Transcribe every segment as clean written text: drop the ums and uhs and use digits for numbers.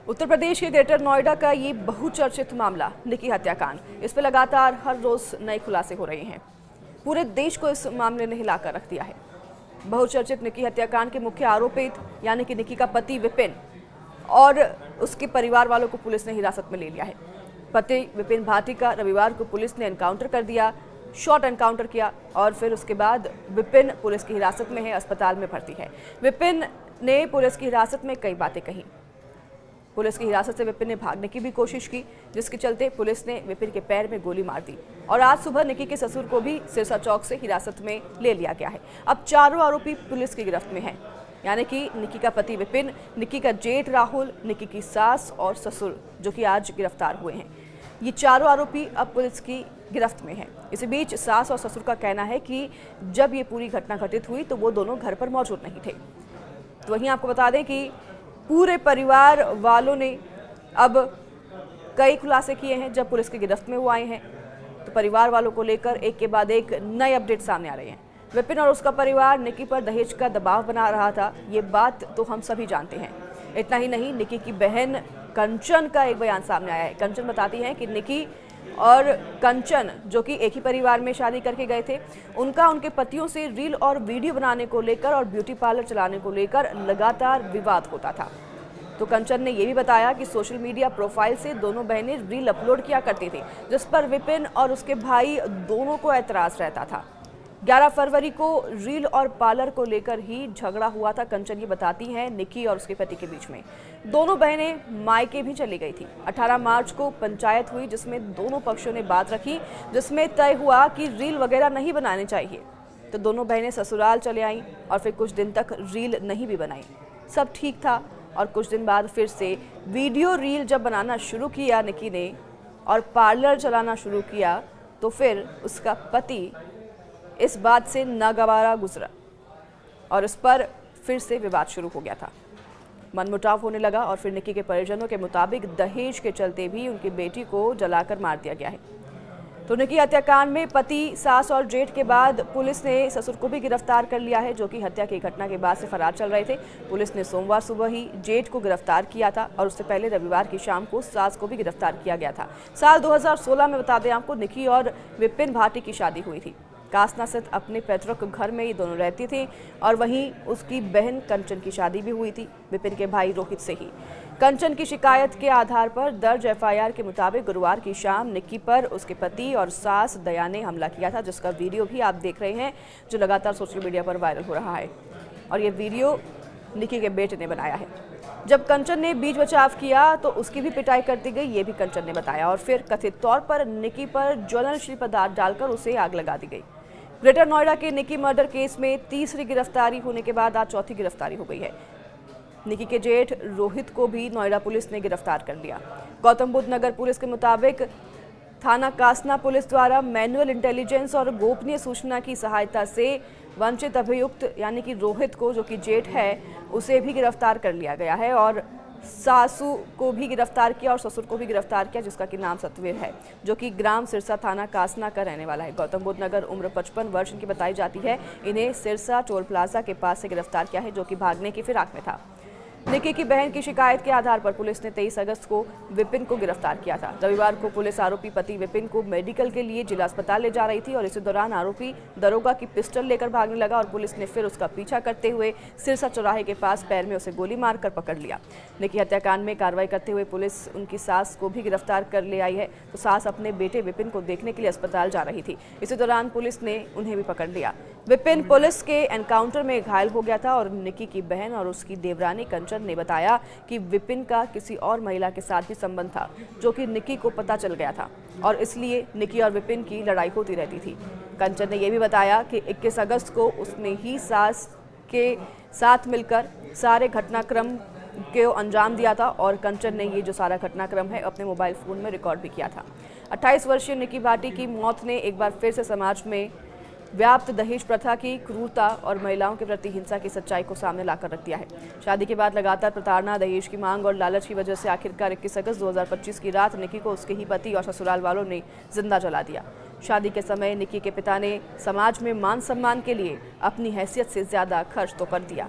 उत्तर प्रदेश के ग्रेटर नोएडा का ये बहुचर्चित मामला निकी हत्याकांड, इस पर लगातार हर रोज नए खुलासे हो रहे हैं। पूरे देश को इस मामले ने हिलाकर रख दिया है। बहुचर्चित निकी हत्याकांड के मुख्य आरोपित यानी कि निकी का पति विपिन और उसके परिवार वालों को पुलिस ने हिरासत में ले लिया है। पति विपिन भाटी का रविवार को पुलिस ने एनकाउंटर कर दिया, शॉर्ट एनकाउंटर किया और फिर उसके बाद विपिन पुलिस की हिरासत में है, अस्पताल में भर्ती है। विपिन ने पुलिस की हिरासत में कई बातें कही। पुलिस की हिरासत से विपिन ने भागने की भी कोशिश की, जिसके चलते पुलिस ने विपिन के पैर में गोली मार दी और आज सुबह निकी के ससुर को भी सिरसा चौक से हिरासत में ले लिया गया है। अब चारों आरोपी पुलिस की गिरफ्त में हैं, यानी कि निकी का पति विपिन, निकी का जेठ राहुल, निकी की सास और ससुर, जो कि आज गिरफ्तार हुए हैं। ये चारों आरोपी अब पुलिस की गिरफ्त में हैं। इसी बीच सास और ससुर का कहना है कि जब ये पूरी घटना घटित हुई तो वो दोनों घर पर मौजूद नहीं थे। तो वहीं आपको बता दें कि पूरे परिवार वालों ने अब कई खुलासे किए हैं। जब पुलिस की गिरफ्त में वो आए हैं तो परिवार वालों को लेकर एक के बाद एक नए अपडेट सामने आ रहे हैं। विपिन और उसका परिवार निकी पर दहेज का दबाव बना रहा था, ये बात तो हम सभी जानते हैं। इतना ही नहीं, निकी की बहन कंचन का एक बयान सामने आया है। कंचन बताती है कि निकी और कंचन, जो कि एक ही परिवार में शादी करके गए थे, उनका उनके पतियों से रील और वीडियो बनाने को लेकर और ब्यूटी पार्लर चलाने को लेकर लगातार विवाद होता था। तो कंचन ने यह भी बताया कि सोशल मीडिया प्रोफाइल से दोनों बहनें रील अपलोड किया करती थी, जिस पर विपिन और उसके भाई दोनों को ऐतराज रहता था। 11 फरवरी को रील और पार्लर को लेकर ही झगड़ा हुआ था। कंचन ये बताती हैं निकी और उसके पति के बीच में दोनों बहनें मायके भी चली गई थी। 18 मार्च को पंचायत हुई, जिसमें दोनों पक्षों ने बात रखी, जिसमें तय हुआ कि रील वगैरह नहीं बनाने चाहिए। तो दोनों बहनें ससुराल चले आईं और फिर कुछ दिन तक रील नहीं भी बनाई। सब ठीक था और कुछ दिन बाद फिर से वीडियो रील जब बनाना शुरू किया निकी ने और पार्लर चलाना शुरू किया, तो फिर उसका पति इस बात से नागवारा गुजरा और इस पर फिर से विवाद शुरू हो गया था। मनमुटाव होने लगा और फिर निकी के परिजनों के मुताबिक दहेज के चलते भी उनकी बेटी को जलाकर मार दिया गया है। तो निकी हत्याकांड में पति, सास और जेठ के बाद पुलिस ने ससुर को भी गिरफ्तार कर लिया है, जो कि हत्या की घटना के बाद से फरार चल रहे थे। पुलिस ने सोमवार सुबह ही जेठ को गिरफ्तार किया था और उससे पहले रविवार की शाम को सास को भी गिरफ्तार किया गया था। साल 2016 में बता दें आपको, निकी और विपिन भाटी की शादी हुई थी। कासना स्थित अपने पैतृक घर में ये दोनों रहती थी और वहीं उसकी बहन कंचन की शादी भी हुई थी विपिन के भाई रोहित से ही। कंचन की शिकायत के आधार पर दर्ज एफआईआर के मुताबिक गुरुवार की शाम निकी पर उसके पति और सास दया ने हमला किया था, जिसका वीडियो भी आप देख रहे हैं, जो लगातार सोशल मीडिया पर वायरल हो रहा है। और ये वीडियो निकी के बेटे ने बनाया है। जब कंचन ने बीच बचाव किया तो उसकी भी पिटाई कर दी गई, ये भी कंचन ने बताया और फिर कथित तौर पर निकी पर ज्वलनशील पदार्थ डालकर उसे आग लगा दी गई। ग्रेटर नोएडा के निकी मर्डर केस में तीसरी गिरफ्तारी होने के बाद आज चौथी गिरफ्तारी हो गई है। निकी के जेठ रोहित को भी नोएडा पुलिस ने गिरफ्तार कर लिया। गौतम बुद्ध नगर पुलिस के मुताबिक थाना कासना पुलिस द्वारा मैनुअल इंटेलिजेंस और गोपनीय सूचना की सहायता से वंचित अभियुक्त यानी कि रोहित को, जो कि जेठ है, उसे भी गिरफ्तार कर लिया गया है और सासू को भी गिरफ्तार किया और ससुर को भी गिरफ्तार किया, जिसका कि नाम सतवीर है, जो कि ग्राम सिरसा थाना कासना का रहने वाला है। गौतम बुद्ध नगर, उम्र 55 वर्ष इनकी बताई जाती है। इन्हें सिरसा टोल प्लाजा के पास से गिरफ्तार किया है, जो कि भागने की फिराक में था। निकी की बहन की शिकायत के आधार पर पुलिस ने 23 अगस्त को विपिन को गिरफ्तार किया था। रविवार को पुलिस आरोपी पति विपिन को मेडिकल के लिए जिला अस्पताल ले जा रही थी और इसी दौरान आरोपी दरोगा की पिस्टल लेकर भागने लगा और पुलिस ने फिर उसका पीछा करते हुए सिरसा चौराहे के पास पैर में उसे गोली मारकर पकड़ लिया। निकी हत्याकांड में कार्रवाई करते हुए पुलिस उनकी सास को भी गिरफ्तार कर ले आई है। तो सास अपने बेटे विपिन को देखने के लिए अस्पताल जा रही थी, इसी दौरान पुलिस ने उन्हें भी पकड़ लिया। विपिन पुलिस के एनकाउंटर में घायल हो गया था और निकी की बहन और उसकी देवरानी कंचन ने बताया कि विपिन का किसी और महिला के साथ भी संबंध था, जो कि निकी को पता चल गया था और इसलिए निकी और विपिन की लड़ाई होती रहती थी। कंचन ने यह भी बताया कि 21 अगस्त को उसने ही सास के साथ मिलकर सारे घटनाक्रम को अंजाम दिया था और कंचन ने ये जो सारा घटनाक्रम है अपने मोबाइल फोन में रिकॉर्ड भी किया था। 28 वर्षीय निकी भाटी की मौत ने एक बार फिर से समाज में व्याप्त दहेज प्रथा की क्रूरता और महिलाओं के प्रति हिंसा की सच्चाई को सामने लाकर रख दिया है। शादी के बाद लगातार प्रताड़ना, दहेज की मांग और लालच की वजह से आखिरकार 21 अगस्त 2025 की रात निकी को उसके ही पति और ससुराल वालों ने जिंदा जला दिया। शादी के समय निकी के पिता ने समाज में मान सम्मान के लिए अपनी हैसियत से ज्यादा खर्च तो कर दिया।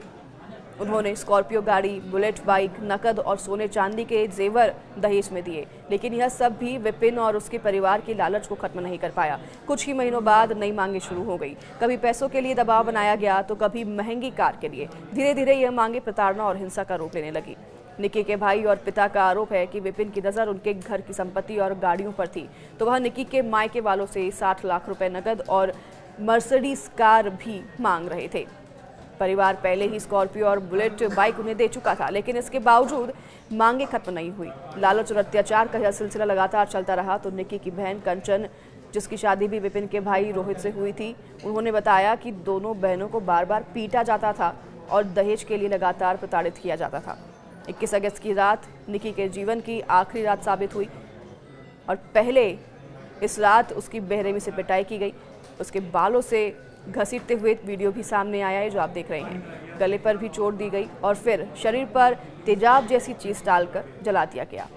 उन्होंने स्कॉर्पियो गाड़ी, बुलेट बाइक, नकद और सोने चांदी के जेवर दहेज में दिए, लेकिन यह सब भी विपिन और उसके परिवार की लालच को खत्म नहीं कर पाया। कुछ ही महीनों बाद नई मांगे शुरू हो गई। कभी पैसों के लिए दबाव बनाया गया तो कभी महंगी कार के लिए। धीरे धीरे यह मांगे प्रताड़ना और हिंसा का रूप लेने लगी। निक्की के भाई और पिता का आरोप है कि विपिन की नज़र उनके घर की संपत्ति और गाड़ियों पर थी, तो वह निक्की के मायके वालों से 60 लाख रुपए नकद और मर्सिडीज कार भी मांग रहे थे। परिवार पहले ही स्कॉर्पियो और बुलेट बाइक उन्हें दे चुका था, लेकिन इसके बावजूद मांगे खत्म नहीं हुई। लालच और अत्याचार का यह सिलसिला लगातार चलता रहा तो निक्की की बहन कंचन, जिसकी शादी भी विपिन के भाई रोहित से हुई थी, उन्होंने बताया कि दोनों बहनों को बार बार पीटा जाता था और दहेज के लिए लगातार प्रताड़ित किया जाता था। 21 अगस्त की रात निक्की के जीवन की आखिरी रात साबित हुई और पहले इस रात उसकी बेरहमी से पिटाई की गई। उसके बालों से घसीटते हुए वीडियो भी सामने आया है, जो आप देख रहे हैं। गले पर भी चोट दी गई और फिर शरीर पर तेजाब जैसी चीज डालकर जला दिया गया।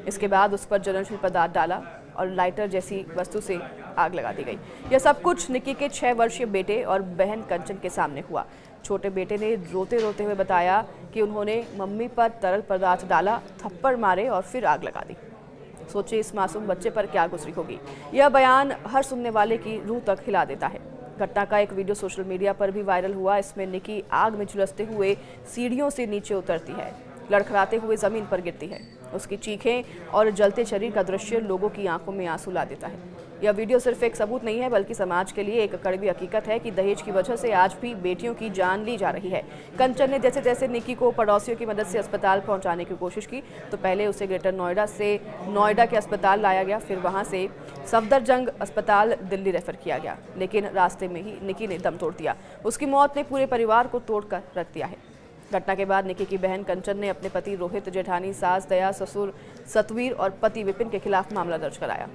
इसके बाद उस पर ज्वलनशील पदार्थ डाला और लाइटर जैसी वस्तु से आग लगा दी गई। यह सब कुछ निक्की के 6 वर्षीय बेटे और बहन कंचन के सामने हुआ। छोटे बेटे ने रोते रोते हुए बताया कि उन्होंने मम्मी पर तरल पदार्थ डाला, थप्पड़ मारे और फिर आग लगा दी। सोचिए इस मासूम बच्चे पर क्या गुजरी होगी। यह बयान हर सुनने वाले की रूह तक हिला देता है। घटना का एक वीडियो सोशल मीडिया पर भी वायरल हुआ। इसमें निक्की आग में झुलसते हुए सीढ़ियों से नीचे उतरती है, लड़खड़ाते हुए जमीन पर गिरती है। उसकी चीखें और जलते शरीर का दृश्य लोगों की आंखों में आंसू ला देता है। यह वीडियो सिर्फ एक सबूत नहीं है, बल्कि समाज के लिए एक कड़वी हकीकत है कि दहेज की वजह से आज भी बेटियों की जान ली जा रही है। कंचन ने जैसे जैसे निक्की को पड़ोसियों की मदद से अस्पताल पहुंचाने की कोशिश की, तो पहले उसे ग्रेटर नोएडा से नोएडा के अस्पताल लाया गया, फिर वहां से सफदरजंग अस्पताल दिल्ली रेफर किया गया, लेकिन रास्ते में ही निक्की ने दम तोड़ दिया। उसकी मौत ने पूरे परिवार को तोड़कर रख दिया है। घटना के बाद निक्की की बहन कंचन ने अपने पति रोहित, जेठानी सास दया, ससुर सतवीर और पति विपिन के खिलाफ मामला दर्ज कराया।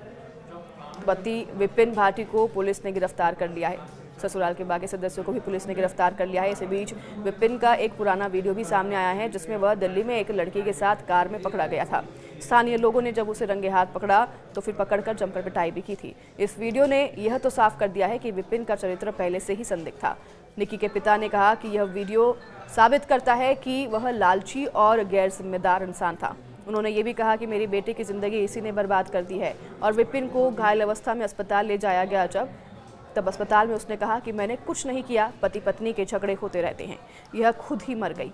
पति विपिन भाटी को पुलिस ने गिरफ्तार कर लिया है। ससुराल के बाकी सदस्यों को भी पुलिस ने गिरफ्तार कर लिया है। इसी बीच विपिन का एक पुराना वीडियो भी सामने आया है, जिसमें वह दिल्ली में एक लड़की के साथ कार में पकड़ा गया था। स्थानीय लोगों ने जब उसे रंगे हाथ पकड़ा तो फिर पकड़कर जमकर पिटाई भी की थी। इस वीडियो ने यह तो साफ कर दिया है कि विपिन का चरित्र पहले से ही संदिग्ध था। निक्की के पिता ने कहा कि यह वीडियो साबित करता है कि वह लालची और गैर जिम्मेदार इंसान था। उन्होंने ये भी कहा कि मेरी बेटी की जिंदगी इसी ने बर्बाद कर दी है। और विपिन को घायल अवस्था में अस्पताल ले जाया गया, तब अस्पताल में उसने कहा कि मैंने कुछ नहीं किया, पति पत्नी के झगड़े होते रहते हैं, यह खुद ही मर गई।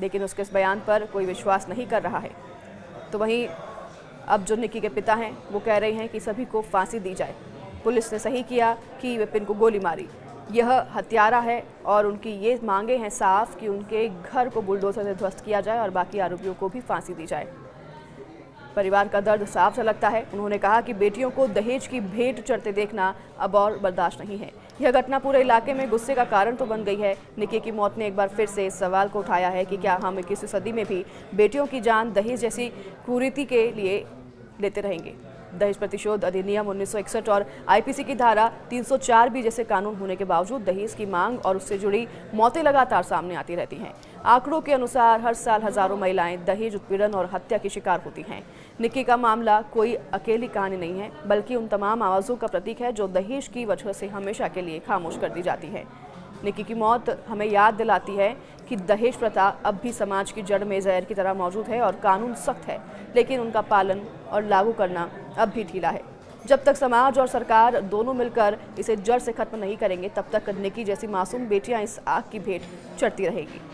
लेकिन उसके इस बयान पर कोई विश्वास नहीं कर रहा है। तो वहीं अब जो निक्की के पिता हैं वो कह रहे हैं कि सभी को फांसी दी जाए। पुलिस ने सही किया कि विपिन को गोली मारी, यह हत्यारा है और उनकी ये मांगे हैं साफ कि उनके घर को बुलडोजर से ध्वस्त किया जाए और बाकी आरोपियों को भी फांसी दी जाए। परिवार का दर्द साफ झलकता है। उन्होंने कहा कि बेटियों को दहेज की भेंट चढ़ते देखना अब और बर्दाश्त नहीं है। यह घटना पूरे इलाके में गुस्से का कारण तो बन गई है। निक्की की मौत ने एक बार फिर से इस सवाल को उठाया है कि क्या हम 21वीं सदी में भी बेटियों की जान दहेज जैसी कुरीति के लिए लेते रहेंगे। दहेज प्रतिशोध अधिनियम 1961 और आईपीसी की धारा 304 भी जैसे कानून होने के बावजूद दहेज की मांग और उससे जुड़ी मौतें लगातार सामने आती रहती हैं। आंकड़ों के अनुसार हर साल हजारों महिलाएं दहेज उत्पीड़न और हत्या की शिकार होती हैं। निक्की का मामला कोई अकेली कहानी नहीं है, बल्कि उन तमाम आवाज़ों का प्रतीक है जो दहेज की वजह से हमेशा के लिए खामोश कर दी जाती है। निक्की की मौत हमें याद दिलाती है कि दहेज प्रथा अब भी समाज की जड़ में जहर की तरह मौजूद है और कानून सख्त है, लेकिन उनका पालन और लागू करना अब भी ढीला है। जब तक समाज और सरकार दोनों मिलकर इसे जड़ से खत्म नहीं करेंगे, तब तक निक्की जैसी मासूम बेटियां इस आग की भेंट चढ़ती रहेगी।